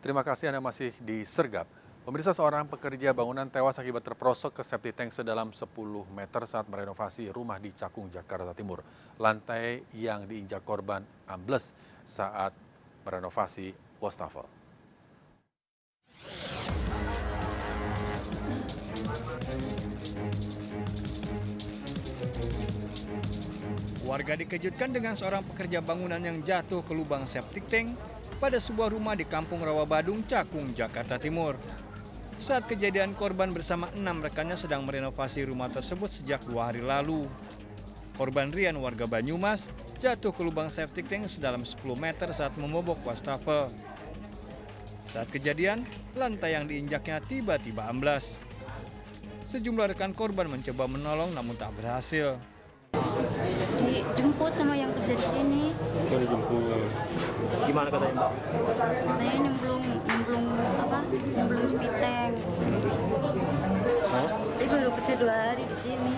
Terima kasih Anda masih di Sergap. Pemirsa, seorang pekerja bangunan tewas akibat terperosok ke septic tank sedalam 10 meter saat merenovasi rumah di Cakung, Jakarta Timur. Lantai yang diinjak korban ambles saat merenovasi wastafel. Warga dikejutkan dengan seorang pekerja bangunan yang jatuh ke lubang septic tank pada sebuah rumah di Kampung Rawabadung, Cakung, Jakarta Timur. Saat kejadian, korban bersama 6 rekannya sedang merenovasi rumah tersebut sejak 2 hari lalu. Korban Rian, warga Banyumas, jatuh ke lubang septic tank sedalam 10 meter saat memobok wastafel. Saat kejadian, lantai yang diinjaknya tiba-tiba amblas. Sejumlah rekan korban mencoba menolong namun tak berhasil. Dijemput sama yang kerja di sini. Gimana katanya, Mbak? Katanya nyemplung spiteng. Dia baru kerja 2 hari di sini.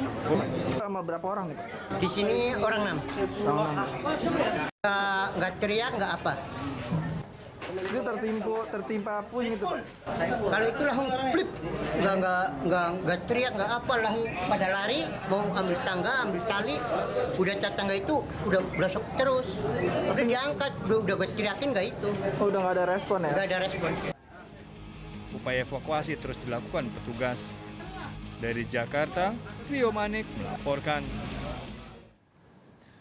Sama berapa orang nih, Pak? Di sini orang 6. Nggak teriak, nggak apa. Itu tertimpa puing itu, Pak? Kalau itu langsung flip, nggak teriak, nggak apa, langsung pada lari, mau ambil tangga, ambil tali, udah cat tangga itu udah berasap terus, udah diangkat, udah gue teriakin nggak itu. Oh, udah nggak ada respon ya? Nggak ada respon. Upaya evakuasi terus dilakukan petugas. Dari Jakarta, Rio Manik melaporkan.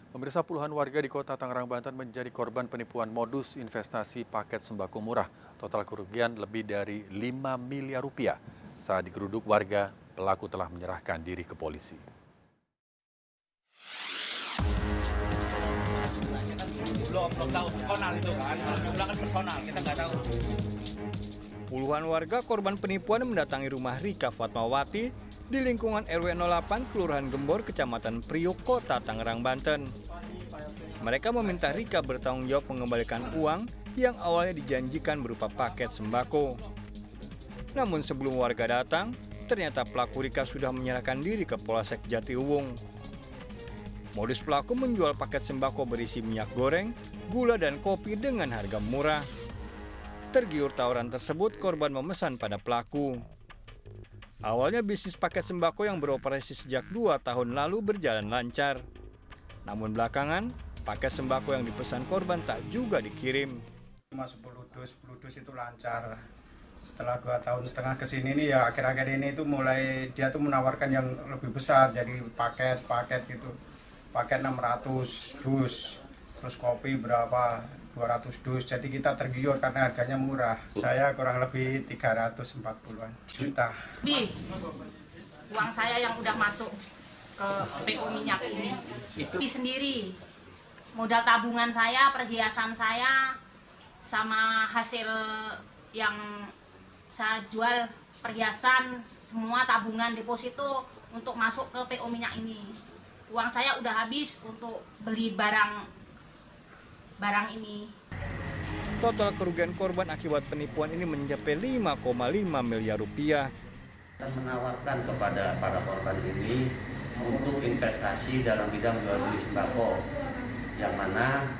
Pemirsa, puluhan warga di Kota Tangerang, Banten menjadi korban penipuan modus investasi paket sembako murah. Total kerugian lebih dari 5 miliar rupiah. Saat digeruduk warga, pelaku telah menyerahkan diri ke polisi. Belum tahu personal itu kan, kalau jumlah kan personal, kita nggak tahu. Puluhan warga korban penipuan mendatangi rumah Rika Fatmawati di lingkungan RW 08 Kelurahan Gembor, Kecamatan Priuk, Kota Tangerang, Banten. Mereka meminta Rika bertanggung jawab mengembalikan uang yang awalnya dijanjikan berupa paket sembako. Namun sebelum warga datang, ternyata pelaku Rika sudah menyerahkan diri ke Polsek Jatiuwung. Modus pelaku menjual paket sembako berisi minyak goreng, gula dan kopi dengan harga murah. Tergiur tawaran tersebut, korban memesan pada pelaku. Awalnya bisnis paket sembako yang beroperasi sejak 2 tahun lalu berjalan lancar. Namun belakangan, paket sembako yang dipesan korban tak juga dikirim. Cuma 10 dus itu lancar. Setelah 2,5 tahun kesini nih ya, akhir-akhir ini itu mulai dia tuh menawarkan yang lebih besar, jadi paket gitu. Paket 600 dus, terus kopi berapa, 200 dus, jadi kita tergiur karena harganya murah. Saya kurang lebih 340-an juta. Uang saya yang udah masuk ke PO minyak ini, itu sendiri. Modal tabungan saya, perhiasan saya, sama hasil yang saya jual perhiasan, semua tabungan deposito untuk masuk ke PO minyak ini. Uang saya udah habis untuk beli barang ini. Total kerugian korban akibat penipuan ini mencapai 5,5 miliar rupiah. Kita menawarkan kepada para korban ini untuk investasi dalam bidang jual beli sembako, yang mana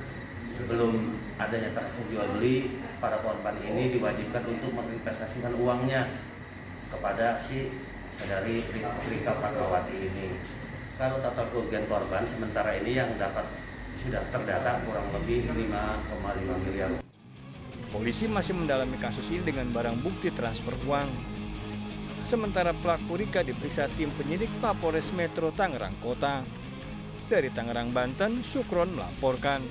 sebelum adanya transaksi jual beli, para korban ini diwajibkan untuk menginvestasikan uangnya kepada si saudari Rika Fatmawati ini. Kalau total kerugian korban sementara ini yang sudah terdata kurang lebih 5,5 miliar. Polisi masih mendalami kasus ini dengan barang bukti transfer uang. Sementara pelaku Rika diperiksa tim penyidik Mapolres Metro Tangerang Kota. Dari Tangerang, Banten, Sukron melaporkan.